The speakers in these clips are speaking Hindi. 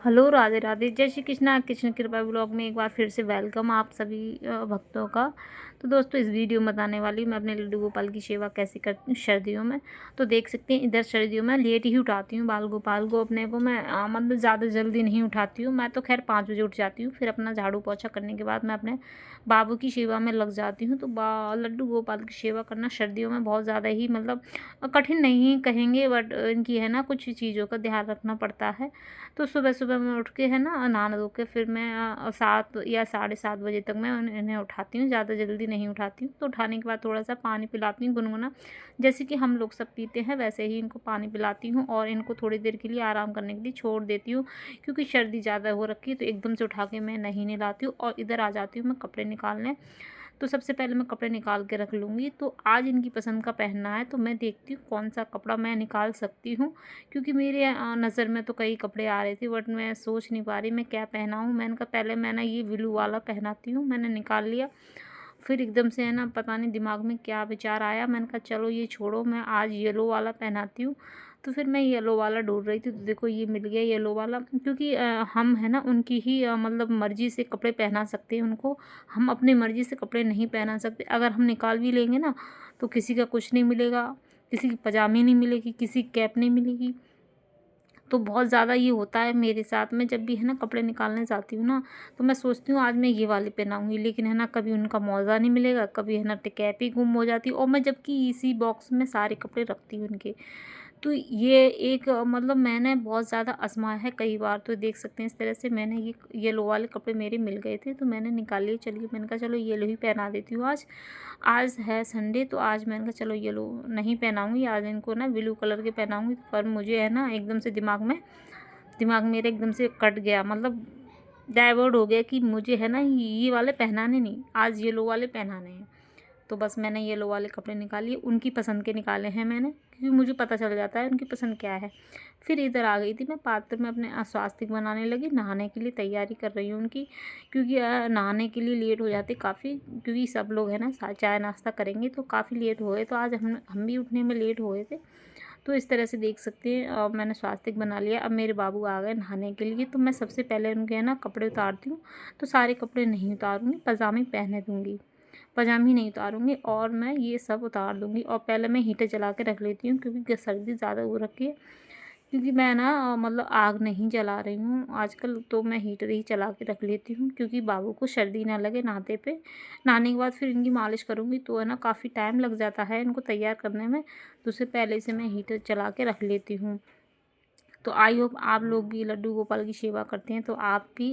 हेलो, राधे राधे, जय श्री कृष्णा। कृष्ण कृपा ब्लॉग में एक बार फिर से वेलकम आप सभी भक्तों का। तो दोस्तों, इस वीडियो में बताने वाली हूँ मैं अपने लड्डू गोपाल की सेवा कैसे करती हूँ सर्दियों में। तो देख सकते हैं, इधर सर्दियों में लेट ही उठाती हूँ बाल गोपाल को अपने को। मैं मतलब ज़्यादा जल्दी नहीं उठाती हूँ। मैं तो खैर 5 बजे उठ जाती हूँ। फिर अपना झाड़ू पोछा करने के बाद मैं अपने बाबू की सेवा में लग जाती हूँ। तो लड्डू गोपाल की सेवा करना सर्दियों में बहुत ज़्यादा ही मतलब कठिन नहीं कहेंगे, बट इनकी है ना कुछ चीज़ों का ध्यान रखना पड़ता है। तो सुबह सुबह मैं उठ के है ना नहा धो के फिर मैं 7 या 7:30 बजे तक मैं इन्हें उठाती हूँ। ज़्यादा जल्दी नहीं उठाती हूँ। तो उठाने के बाद थोड़ा सा पानी पिलाती हूँ गुनगुना, जैसे कि हम लोग सब पीते हैं वैसे ही इनको पानी पिलाती हूँ और इनको थोड़ी देर के लिए आराम करने के लिए छोड़ देती हूँ, क्योंकि सर्दी ज़्यादा हो रखी है। तो एकदम से उठा के मैं नहीं नहलाती हूँ और इधर आ जाती हूँ मैं कपड़े निकालने। तो सबसे पहले मैं कपड़े निकाल के रख लूँगी। तो आज इनकी पसंद का पहनना है, तो मैं देखती हूँ कौन सा कपड़ा मैं निकाल सकती हूँ, क्योंकि मेरे नज़र में तो कई कपड़े आ रहे थे, बट मैं सोच नहीं पा रही मैं क्या पहनाऊँ। मैंने कहा पहले मैं ना ये ब्लू वाला पहनाती हूँ, मैंने निकाल लिया। फिर एकदम से है ना पता नहीं दिमाग में क्या विचार आया, मैंने कहा चलो ये छोड़ो, मैं आज येलो वाला पहनाती हूँ। तो फिर मैं येलो वाला ढूंढ रही थी, तो देखो ये मिल गया येलो वाला, क्योंकि हम है ना उनकी ही मतलब मर्ज़ी से कपड़े पहना सकते हैं उनको। हम अपनी मर्ज़ी से कपड़े नहीं पहना सकते। अगर हम निकाल भी लेंगे ना तो किसी का कुछ नहीं मिलेगा, किसी की पजामी नहीं मिलेगी, किसी की कैप नहीं मिलेगी। तो बहुत ज़्यादा ये होता है मेरे साथ में, जब भी है ना कपड़े निकालने जाती हूँ ना, तो मैं सोचती हूँ आज मैं ये वाले पहनाऊँगी, लेकिन है ना कभी उनका मौज़ा नहीं मिलेगा, कभी है ना कैप ही गुम हो जाती है। और मैं जबकि इसी बॉक्स में सारे कपड़े रखती हूँ उनके। तो ये एक मतलब मैंने बहुत ज़्यादा आज़माया है कई बार। तो देख सकते हैं इस तरह से मैंने ये येलो वाले कपड़े मेरे मिल गए थे, तो मैंने निकाल लिए। चलिए, मैंने कहा चलो येलो ही पहना देती हूँ आज। आज है संडे, तो आज मैंने कहा चलो येलो नहीं पहनाऊँगी, आज इनको ना ब्लू कलर के पहनाऊँगी। पर मुझे है ना एकदम से दिमाग मेरे एकदम से कट गया, मतलब डाइवर्ट हो गया कि मुझे है ना ये वाले पहनाने नहीं, आज येलो वाले पहनाने हैं। तो बस मैंने येलो वाले कपड़े निकालिए, उनकी पसंद के निकाले हैं मैंने, क्योंकि मुझे पता चल जाता है उनकी पसंद क्या है। फिर इधर आ गई थी मैं पात्र में अपने स्वास्तिक बनाने लगी, नहाने के लिए तैयारी कर रही हूँ उनकी, क्योंकि नहाने के लिए लेट हो जाते काफ़ी, क्योंकि सब लोग है ना चाय नाश्ता करेंगे तो काफ़ी लेट हो गए। तो आज हम भी उठने में लेट हो गए थे। तो इस तरह से देख सकते हैं मैंने स्वास्तिक बना लिया। अब मेरे बाबू आ गए नहाने के लिए, तो मैं सबसे पहले उनके है ना कपड़े उतारती हूँ। तो सारे कपड़े नहीं उतारूँगी, पजामे पहने दूँगी, पजामी नहीं उतारूँगी और मैं ये सब उतार दूँगी। और पहले मैं हीटर जला के रख लेती हूँ, क्योंकि सर्दी ज़्यादा हो रखी है। क्योंकि मैं ना मतलब आग नहीं जला रही हूँ आजकल, तो मैं हीटर ही चला के रख लेती हूँ, क्योंकि बाबू को सर्दी ना लगे नहाते पे। नहाने के बाद फिर इनकी मालिश करूँगी तो है ना काफ़ी टाइम लग जाता है इनको तैयार करने में। तो उससे पहले से मैं हीटर चला के रख लेती हूँ। तो आई होप आप लोग भी लड्डू गोपाल की सेवा करते हैं, तो आप भी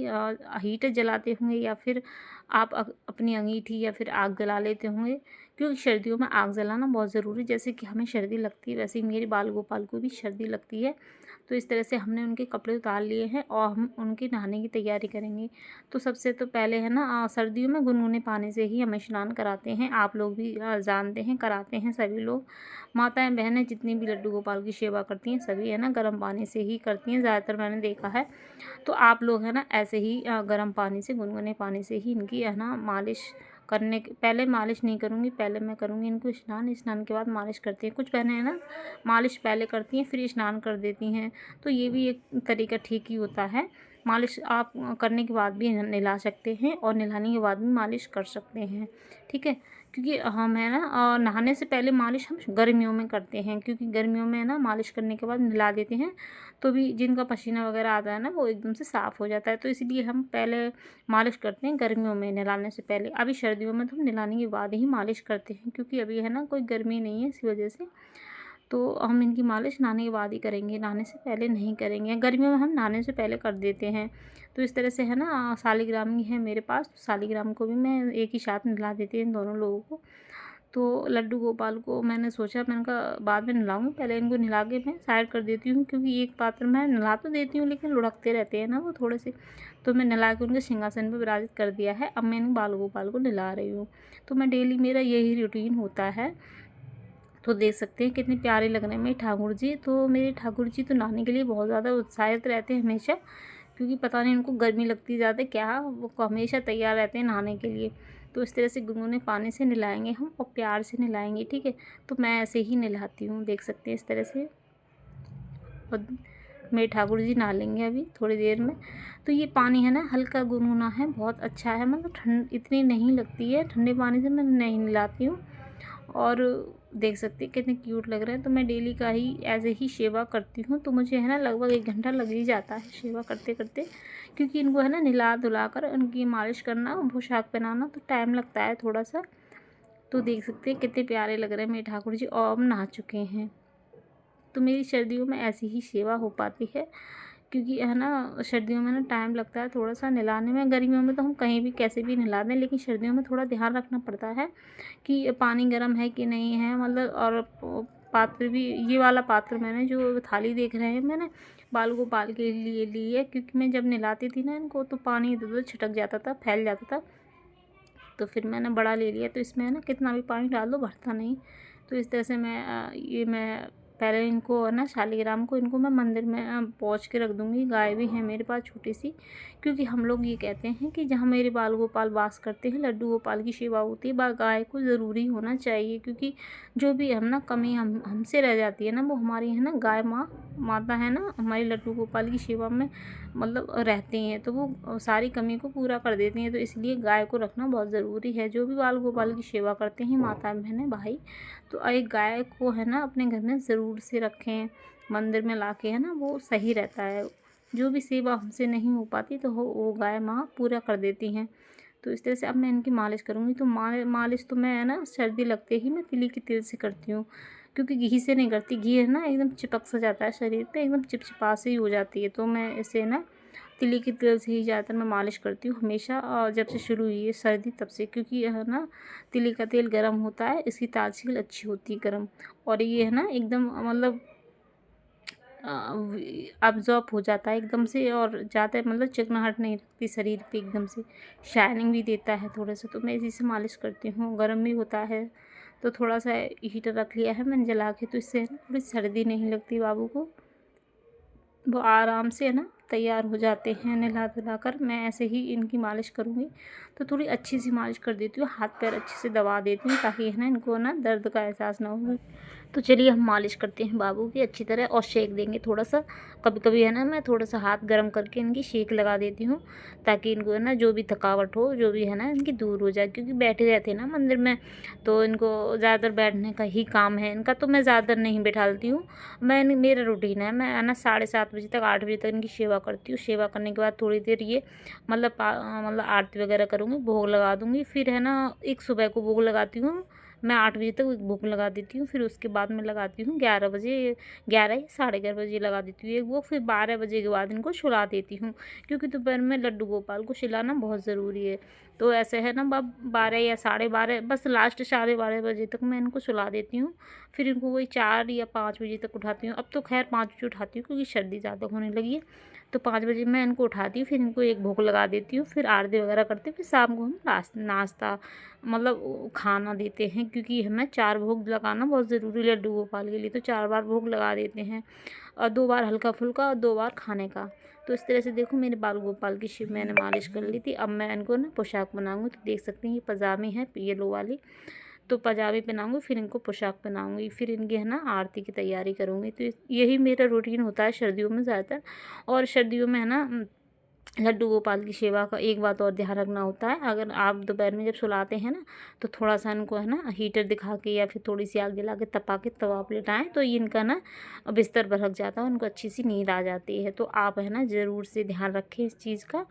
हीटर जलाते होंगे, या फिर आप अपनी अंगीठी या फिर आग जला लेते होंगे, क्योंकि सर्दियों में आग जलाना बहुत ज़रूरी है। जैसे कि हमें सर्दी लगती है, वैसे ही मेरे बाल गोपाल को भी सर्दी लगती है। तो इस तरह से हमने उनके कपड़े उतार लिए हैं और हम उनके नहाने की तैयारी करेंगे। तो सबसे तो पहले है ना सर्दियों में गुनगुने पानी से ही हमें स्नान कराते हैं। आप लोग भी जानते हैं, कराते हैं सभी लोग। माताएं बहनें जितनी भी लड्डू गोपाल की सेवा करती हैं सभी है ना गर्म पानी से ही करती हैं, ज़्यादातर मैंने देखा है। तो आप लोग है ना ऐसे ही गर्म पानी से, गुनगुने पानी से ही इनकी है ना मालिश करने के पहले मालिश नहीं करूँगी, पहले मैं करूँगी इनको स्नान। स्नान के बाद मालिश करती हैं। कुछ बहनें हैं ना मालिश पहले करती हैं फिर स्नान कर देती हैं, तो ये भी एक तरीका ठीक ही होता है। मालिश आप करने के बाद भी नहला सकते हैं और नहलाने के बाद भी मालिश कर सकते हैं, ठीक है। क्योंकि हम है ना नहाने से पहले मालिश हम गर्मियों में करते हैं, क्योंकि गर्मियों में है ना मालिश करने के बाद नहला देते हैं, तो भी जिनका पसीना वगैरह आता है ना वो एकदम से साफ़ हो जाता है। तो इसलिए हम पहले मालिश करते हैं गर्मियों में नहलाने से पहले। अभी सर्दियों में तो हम नहलाने के बाद ही मालिश करते हैं, क्योंकि अभी है ना कोई गर्मी नहीं है, इसी वजह से। तो हम इनकी मालिश नहाने के बाद ही करेंगे, नहाने से पहले नहीं करेंगे। गर्मियों में हम नहाने से पहले कर देते हैं। तो इस तरह से है ना सालिग्राम है मेरे पास, तो सालिग्राम को भी मैं एक ही साथ नहला देती हूँ इन दोनों लोगों को। तो लड्डू गोपाल को मैंने सोचा, मैंने कहा बाद में नहलाऊँगी, पहले इनको नहला के मैं साइड कर देती हूँ, क्योंकि एक पात्र में नहला तो देती हूँ लेकिन लुढ़कते रहते हैं ना वो थोड़े से। तो मैं नहला के उनके सिंहासन पर विराजित कर दिया है। अब मैं इन बाल गोपाल को नहला रही हूँ। तो मैं डेली मेरा यही रूटीन होता है। तो देख सकते हैं कितने प्यारे लग रहे हैं मेरे ठाकुर जी। तो मेरे ठाकुर जी तो नहाने के लिए बहुत ज़्यादा उत्साहित रहते हैं हमेशा, क्योंकि पता नहीं उनको गर्मी लगती ज़्यादा क्या, वो हमेशा तैयार रहते हैं नहाने के लिए। तो इस तरह से गुनगुने पानी से नहलाएंगे हम और प्यार से नहलाएंगे, ठीक है। तो मैं ऐसे ही नहलाती हूँ, देख सकते हैं इस तरह से। और मेरे ठाकुर जी नहा लेंगे अभी थोड़ी देर में। तो ये पानी है ना हल्का गुनगुना है, बहुत अच्छा है, मतलब ठंड इतनी नहीं लगती है, ठंडे पानी से मैं नहीं नहलाती हूँ। और देख सकते हैं कितने क्यूट लग रहे हैं। तो मैं डेली का ही ऐसे ही सेवा करती हूँ। तो मुझे है ना लगभग 1 घंटा लग ही जाता है सेवा करते करते, क्योंकि इनको है ना नहला धुला कर उनकी मालिश करना, पोशाक पहनाना तो टाइम लगता है थोड़ा सा। तो देख सकते हैं कितने प्यारे लग रहे हैं मेरे ठाकुर जी, और अब नहा चुके हैं। तो मेरी सर्दियों में ऐसी ही सेवा हो पाती है, क्योंकि है ना सर्दियों में ना टाइम लगता है थोड़ा सा नहलाने में। गर्मियों में तो हम कहीं भी कैसे भी नहला दें, लेकिन सर्दियों में थोड़ा ध्यान रखना पड़ता है कि पानी गर्म है कि नहीं है, मतलब। और पात्र भी, ये वाला पात्र मैंने जो थाली देख रहे हैं मैंने बाल गोपाल के लिए ली है, क्योंकि मैं जब नहलाती थी ना इनको तो पानी इधर उधर छिटक जाता था, फैल जाता था। तो फिर मैंने बड़ा ले लिया। तो इसमें है ना कितना भी पानी डाल दो भरता नहीं। तो इस तरह से मैं पहले इनको है ना शालिग्राम को इनको मैं मंदिर में पहुँच के रख दूँगी। गाय भी है मेरे पास छोटी सी, क्योंकि हम लोग ये कहते हैं कि जहाँ मेरे बाल गोपाल वास करते हैं, लड्डू गोपाल की सेवा होती है, गाय को ज़रूरी होना चाहिए। क्योंकि जो भी हम ना कमी हमसे रह जाती है ना, वो हमारी है ना गाय माता है ना हमारी लड्डू गोपाल की सेवा में मतलब रहती हैं, तो वो सारी कमी को पूरा कर देती हैं। तो इसलिए गाय को रखना बहुत ज़रूरी है। जो भी बाल गोपाल की सेवा करते हैं माता बहनें भाई, तो एक गाय को है ना अपने घर में ज़रूर से रखें, मंदिर में ला के है ना, वो सही रहता है। जो भी सेवा हमसे नहीं हो पाती तो वो गाय माँ पूरा कर देती हैं। तो इस तरह से अब मैं इनकी मालिश करूँगी। तो मालिश तो मैं है ना सर्दी लगते ही मैं तिली के तेल से करती हूँ, क्योंकि घी से नहीं करती। घी है ना एकदम चिपक सा जाता है शरीर पे, एकदम चिपचिपा सी हो जाती है। तो मैं इसे ना तिली के तेल से ही ज़्यादातर मैं मालिश करती हूँ हमेशा, और जब से शुरू हुई है सर्दी तब से, क्योंकि है ना तिली का तेल गर्म होता है, इसकी तासीर अच्छी होती है गर्म। और ये है ना एकदम मतलब अब्जॉर्ब हो जाता है एकदम से, और ज़्यादा मतलब चिकनाहट नहीं रखती शरीर पे, एकदम से शाइनिंग भी देता है थोड़ा सा। तो मैं इसी से मालिश करती हूँ। गर्म भी होता है, तो थोड़ा सा हीटर रख लिया है मैंने जला के, तो इससे थोड़ी सर्दी नहीं लगती बाबू को, वो आराम से है ना तैयार हो जाते हैं नहला धुला कर। मैं ऐसे ही इनकी मालिश करूँगी। तो थोड़ी अच्छी सी मालिश कर देती हूँ, हाथ पैर अच्छे से दबा देती हूँ, ताकि है ना इनको ना दर्द का एहसास ना हो। तो चलिए हम मालिश करते हैं बाबू की अच्छी तरह, और शेक देंगे थोड़ा सा। कभी कभी है ना मैं थोड़ा सा हाथ गर्म करके इनकी शेक लगा देती हूँ, ताकि इनको है ना जो भी थकावट हो, जो भी है ना इनकी दूर हो जाए। क्योंकि बैठे रहते हैं ना मंदिर में, तो इनको ज़्यादातर बैठने का ही काम है इनका। तो मैं ज़्यादातर नहीं बैठालती हूँ। मेरा रूटीन है, मैं है ना 7:30 बजे तक 8 बजे तक इनकी सेवा करती हूँ। सेवा करने के बाद थोड़ी देर ये मतलब आरती वगैरह करूँगी, भोग लगा दूँगी। फिर है ना एक सुबह को भोग लगाती हूँ मैं 8 बजे तक भोग लगा देती हूँ। फिर उसके बाद मैं लगाती हूँ 11 बजे, 11 या 11:30 बजे लगा देती हूँ एक भोग। फिर 12 बजे के बाद इनको सुला देती हूँ, क्योंकि दोपहर में लड्डू गोपाल को सुलाना बहुत ज़रूरी है। तो ऐसे है ना 12 या 12:30, बस लास्ट 12:30 बजे तक मैं इनको सुला देती हूँ। फिर इनको वही 4 या 5 बजे तक उठाती हूँ। अब तो खैर 5 बजे उठाती हूँ, क्योंकि सर्दी ज़्यादा होने लगी है। तो 5 बजे मैं इनको उठाती हूँ, फिर इनको एक भोग लगा देती हूँ, फिर आरती वगैरह करते हैं। फिर शाम को हम नाश्ता मतलब खाना देते हैं, क्योंकि हमें 4 भोग लगाना बहुत ज़रूरी है लड्डू गोपाल के लिए। तो 4 बार भोग लगा देते हैं, और 2 बार हल्का फुल्का और 2 बार खाने का। तो इस तरह से देखो मेरे बाल गोपाल की शिव मैंने मालिश कर ली थी। अब मैं इनको ना पोशाक बनाऊंगी। तो देख सकते हैं ये पजामी है येलो वाली, तो पजामी पहनाऊंगी, फिर इनको पोशाक पहनाऊंगी, फिर इनकी है ना आरती की तैयारी करूंगी। तो यही मेरा रूटीन होता है सर्दियों में ज़्यादातर। और सर्दियों में है ना लड्डू गोपाल की सेवा का एक बात और ध्यान रखना होता है। अगर आप दोपहर में जब सुलाते हैं ना, तो थोड़ा सा इनको है ना हीटर दिखा के या फिर थोड़ी सी आग जला के तपा के तवा आप लेटाएँ, तो ये इनका ना बिस्तर बरक जाता है, उनको अच्छी सी नींद आ जाती है। तो आप है ना ज़रूर से ध्यान रखें इस चीज़ का।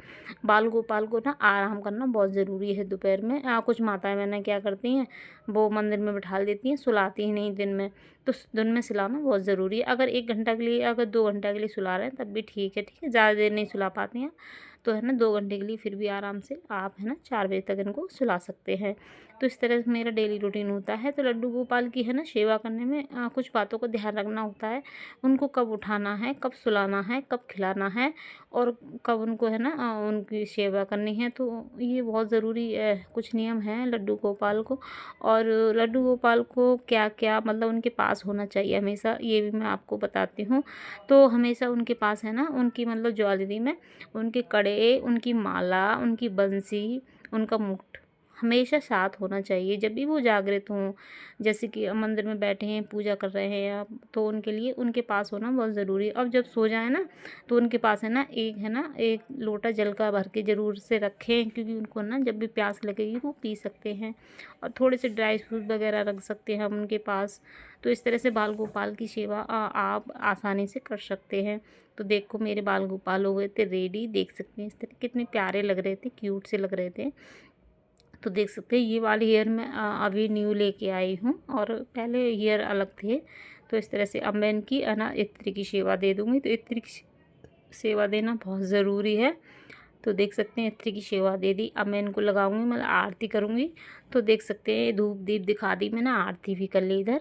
बाल गोपाल को ना आराम करना बहुत ज़रूरी है दोपहर में। कुछ माताएं मैंने क्या करती हैं, वो मंदिर में बिठा देती हैं, सुलाती ही नहीं दिन में। तो दिन में सुलाना बहुत ज़रूरी है। अगर 1 घंटा के लिए, अगर 2 घंटा के लिए सुला रहे हैं तब भी ठीक है, ठीक है। ज़्यादा देर नहीं सुला पाती हैं तो है ना 2 घंटे के लिए फिर भी आराम से आप है ना 4 बजे तक इनको सुला सकते हैं। तो इस तरह से मेरा डेली रूटीन होता है। तो लड्डू गोपाल की है ना सेवा करने में कुछ बातों का ध्यान रखना होता है। उनको कब उठाना है, कब सुलाना है, कब खिलाना है, और कब उनको है ना उनकी सेवा करनी है। तो ये बहुत ज़रूरी कुछ नियम हैं लड्डू गोपाल को। और लड्डू गोपाल को क्या क्या मतलब उनके पास होना चाहिए हमेशा, ये भी मैं आपको बताती हूँ। तो हमेशा उनके पास है ना उनकी मतलब ज्वेलरी में उनके कड़े, उनकी माला, उनकी बंसी, उनका मुकुट हमेशा साथ होना चाहिए जब भी वो जागृत हों। जैसे कि मंदिर में बैठे हैं, पूजा कर रहे हैं या, तो उनके लिए उनके पास होना बहुत ज़रूरी है। अब जब सो जाए ना तो उनके पास है ना एक लोटा जल का भर के ज़रूर से रखें, क्योंकि उनको ना जब भी प्यास लगेगी वो पी सकते हैं। और थोड़े से ड्राई फ्रूट वगैरह रख सकते हैं हम उनके पास। तो इस तरह से बाल गोपाल की सेवा आप आसानी से कर सकते हैं। तो देखो मेरे बाल गोपाल हो गए थे रेडी, देख सकते हैं इस तरह कितने प्यारे लग रहे थे, क्यूट से लग रहे थे। तो देख सकते हैं ये वाली हेयर मैं अभी न्यू लेके आई हूँ, और पहले हेयर अलग थे। तो इस तरह से अब मैं इनकी इत्र की सेवा दे दूँगी। तो इत्र की सेवा देना बहुत ज़रूरी है। तो देख सकते हैं इत्र की सेवा दे दी। अब मैं इनको लगाऊंगी, मतलब आरती करूँगी। तो देख सकते हैं धूप दीप दिखा दी मैंने, आरती भी कर ली इधर।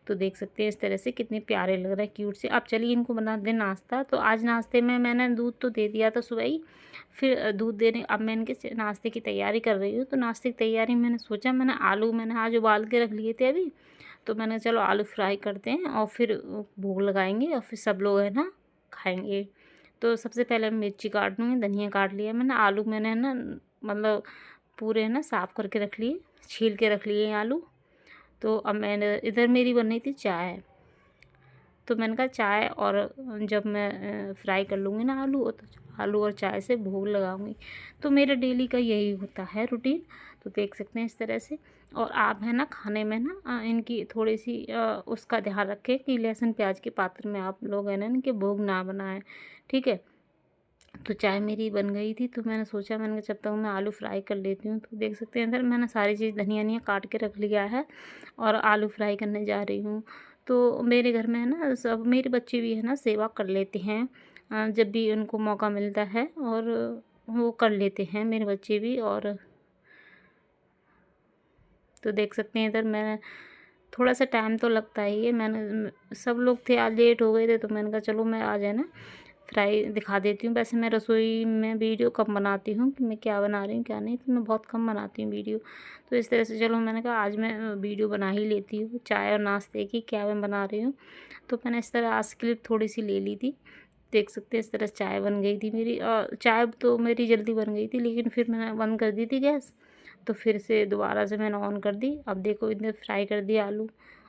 तो देख सकते हैं इस तरह से कितने प्यारे लग रहे हैं, क्यूट से। अब चलिए इनको बना दें नाश्ता। तो आज नाश्ते में मैंने दूध तो दे दिया था सुबह ही, फिर दूध देने अब मैं इनके नाश्ते की तैयारी कर रही हूँ। तो नाश्ते की तैयारी मैंने सोचा, मैंने आलू मैंने आज उबाल के रख लिए थे अभी। तो मैंने चलो आलू फ्राई करते हैं और फिर भोग लगाएंगे और फिर सब लोग है ना खाएंगे। तो सबसे पहले मिर्ची काट लूँगी, धनिया काट लिया मैंने, आलू मैंने है ना मतलब पूरे है ना साफ़ करके रख लिए, छील के रख लिए आलू। तो अब मैंने इधर मेरी बन रही थी चाय। तो मैंने कहा चाय, और जब मैं फ्राई कर लूँगी ना आलू, तो आलू और चाय से भोग लगाऊंगी। तो मेरा डेली का यही होता है रूटीन। तो देख सकते हैं इस तरह से। और आप है ना खाने में ना इनकी थोड़ी सी उसका ध्यान रखें कि लहसुन प्याज के पात्र में आप लोग है ना इनके भोग ना बनाएं, ठीक है। तो चाय मेरी बन गई थी, तो मैंने सोचा, मैंने कहा जब तक मैं आलू फ्राई कर लेती हूँ। तो देख सकते हैं अंदर मैंने सारी चीज़ धनिया वनिया काट के रख लिया है, और आलू फ्राई करने जा रही हूँ। तो मेरे घर में है ना सब मेरे बच्चे भी है ना सेवा कर लेते हैं, जब भी उनको मौका मिलता है, और वो कर लेते हैं मेरे बच्चे भी। और तो देख सकते हैं इधर मैं थोड़ा सा टाइम तो लगता ही है। मैंने सब लोग थे आज लेट हो गए थे, तो मैंने कहा चलो मैं आज है ना फ्राई दिखा देती हूँ। वैसे मैं रसोई में वीडियो कम बनाती हूँ कि मैं क्या बना रही हूँ क्या नहीं, तो मैं बहुत कम बनाती हूँ वीडियो। तो इस तरह से चलो मैंने कहा आज मैं वीडियो बना ही लेती हूँ चाय और नाश्ते की, क्या मैं बना रही हूँ। तो मैंने इस तरह आज क्लिप थोड़ी सी ले ली थी। देख सकते हैं इस तरह चाय बन गई थी मेरी, चाय तो मेरी जल्दी बन गई थी, लेकिन फिर मैंने बंद कर दी थी गैस। तो फिर से दोबारा से मैंने ऑन कर दी। अब देखो इतने फ्राई कर दिया आलू,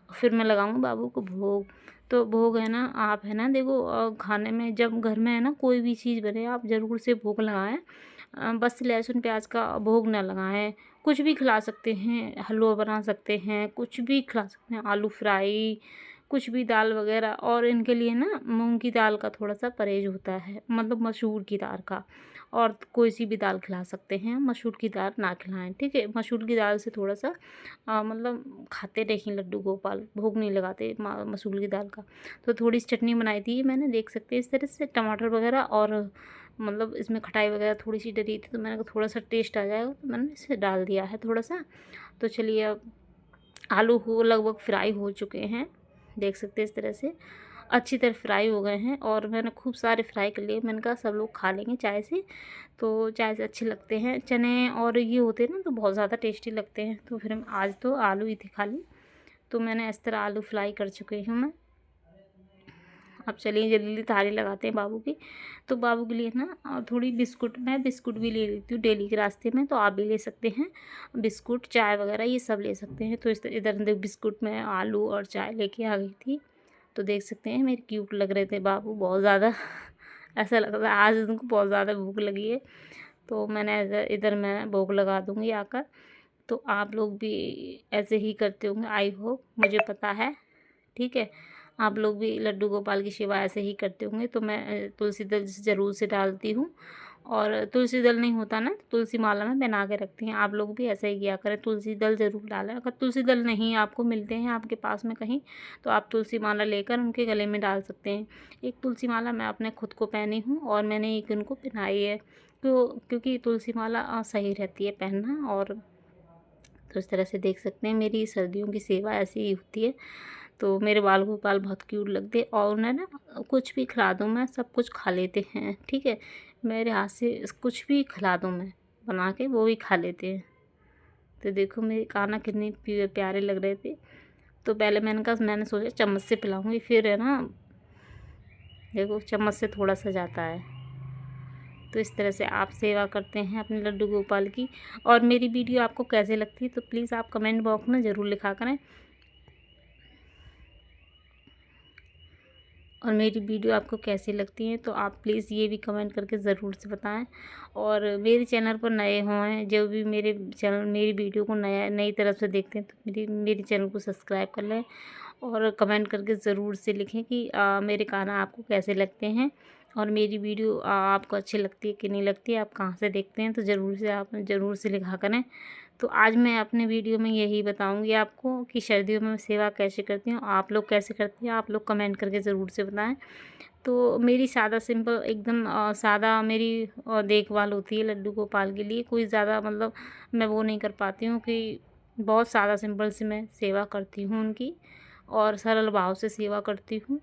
फिर मैं लगाऊंगी बाबू को भोग। तो भोग है ना आप है ना देखो खाने में जब घर में है ना कोई भी चीज़ बने आप ज़रूर से भोग लगाएं। बस लहसुन प्याज का भोग ना लगाएं। कुछ भी खिला सकते हैं, हलवा बना सकते हैं, कुछ भी खिला सकते हैं, आलू फ्राई, कुछ भी दाल वगैरह। और इनके लिए ना मूंग की दाल का थोड़ा सा परहेज होता है, मतलब मसूर की दाल का। और कोई सी भी दाल खिला सकते हैं, मसूर की दाल ना खिलाएं, ठीक है। मसूर की दाल से थोड़ा सा मतलब खाते नहीं लड्डू गोपाल, भोग नहीं लगाते मसूर की दाल का। तो थोड़ी सी चटनी बनाई थी मैंने, देख सकते हैं इस तरह से टमाटर वगैरह, और मतलब इसमें खटाई वगैरह थोड़ी सी डली थी, तो मैंने कहा थोड़ा सा टेस्ट आ जाएगा, तो मैंने इसे डाल दिया है थोड़ा सा। तो चलिए अब आलू हो लगभग फ्राई हो चुके हैं, देख सकते हैं इस तरह से अच्छी तरह फ्राई हो गए हैं। और मैंने खूब सारे फ्राई कर लिए, मैंने कहा सब लोग खा लेंगे चाय से। तो चाय से अच्छे लगते हैं चने, और ये होते हैं ना तो बहुत ज़्यादा टेस्टी लगते हैं। तो फिर आज तो आलू ही थे खाली। तो मैंने इस तरह आलू फ्राई कर चुके हूँ मैं। अब चलिए जल्दी थाली लगाते हैं बाबू की। तो बाबू के लिए ना थोड़ी बिस्कुट, मैं बिस्कुट भी ले लेती हूँ डेली के रास्ते में, तो आप भी ले सकते हैं बिस्कुट, चाय वगैरह ये सब ले सकते हैं। तो इस इधर बिस्कुट में आलू और चाय लेके आ गई थी। तो देख सकते हैं मेरे क्यूट लग रहे थे बाबू बहुत ज़्यादा। ऐसा लग रहा है आज उनको बहुत ज़्यादा भूख लगी है। तो मैंने इधर मैं भोग लगा दूँगी आकर। तो आप लोग भी ऐसे ही करते होंगे आई होप, मुझे पता है, ठीक है। आप लोग भी लड्डू गोपाल की सेवा ऐसे ही करते होंगे। तो मैं तुलसी दल ज़रूर से डालती हूँ, और तुलसी दल नहीं होता ना तो तुलसी माला में बना के रखती हैं। आप लोग भी ऐसा ही किया करें, तुलसी दल ज़रूर डालें। अगर तुलसी दल नहीं आपको मिलते हैं आपके पास में कहीं, तो आप तुलसी माला लेकर उनके गले में डाल सकते हैं। एक तुलसी माला मैं अपने खुद को पहनी हूँ, और मैंने एक उनको पहनाई है, क्योंकि तुलसी माला सही रहती है पहनना। और तो इस तरह से देख सकते हैं मेरी सर्दियों की सेवा ऐसी ही होती है। तो मेरे बाल गोपाल बहुत क्यूट लगते, और उन्हें ना कुछ भी खिला दूँ मैं सब कुछ खा लेते हैं, ठीक है। मेरे हाथ से कुछ भी खिला दूँ मैं बना के, वो भी खा लेते हैं। तो देखो मेरे खाना कितने प्यारे लग रहे थे। तो पहले मैंने सोचा चम्मच से पिलाऊंगी, फिर है ना देखो चम्मच से थोड़ा सा जाता है। तो इस तरह से आप सेवा करते हैं अपने लड्डू गोपाल की। और मेरी वीडियो आपको कैसे लगती है तो प्लीज़ आप कमेंट बॉक्स में ज़रूर लिखा करें। और मेरी वीडियो आपको कैसी लगती है तो आप प्लीज़ ये भी कमेंट करके ज़रूर से बताएं। और मेरे चैनल पर नए हों, जो भी मेरे चैनल मेरी वीडियो को नई तरफ से देखते हैं तो मेरी चैनल को सब्सक्राइब कर लें। और कमेंट करके ज़रूर से लिखें कि मेरे गाना आपको कैसे लगते हैं और मेरी वीडियो आपको अच्छी लगती है कि नहीं लगती है, आप कहाँ से देखते हैं, तो आप ज़रूर से लिखा करें। तो आज मैं अपने वीडियो में यही बताऊंगी आपको कि सर्दियों में मैं सेवा कैसे करती हूँ, आप लोग कैसे करती हैं, आप लोग कमेंट करके ज़रूर से बताएं। तो मेरी सादा सिंपल एकदम सादा मेरी देखभाल होती है लड्डू गोपाल के लिए। कोई ज़्यादा मतलब मैं वो नहीं कर पाती हूँ कि बहुत सादा सिंपल से मैं सेवा करती हूँ उनकी, और सरल भाव से सेवा करती हूँ।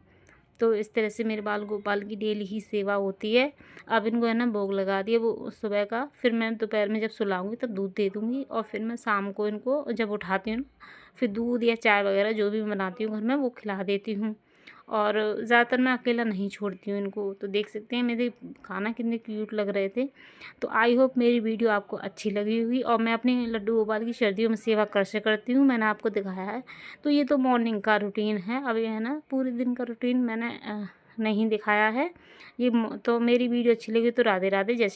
तो इस तरह से मेरे बाल गोपाल की डेली ही सेवा होती है। अब इनको है ना भोग लगा दिया वो सुबह का, फिर मैं दोपहर में जब सुलाऊंगी तब दूध दे दूँगी, और फिर मैं शाम को इनको जब उठाती हूँ फिर दूध या चाय वगैरह जो भी बनाती हूँ घर में वो खिला देती हूँ। और ज़्यादातर मैं अकेला नहीं छोड़ती हूँ इनको। तो देख सकते हैं मेरे खाना कितने क्यूट लग रहे थे। तो आई होप मेरी वीडियो आपको अच्छी लगी होगी। और मैं अपने लड्डू गोपाल की सर्दियों में सेवा कैसे करती हूँ मैंने आपको दिखाया है। तो ये तो मॉर्निंग का रूटीन है, अब ये है ना पूरे दिन का रूटीन मैंने नहीं दिखाया है। तो मेरी वीडियो अच्छी लगी तो राधे राधे, जय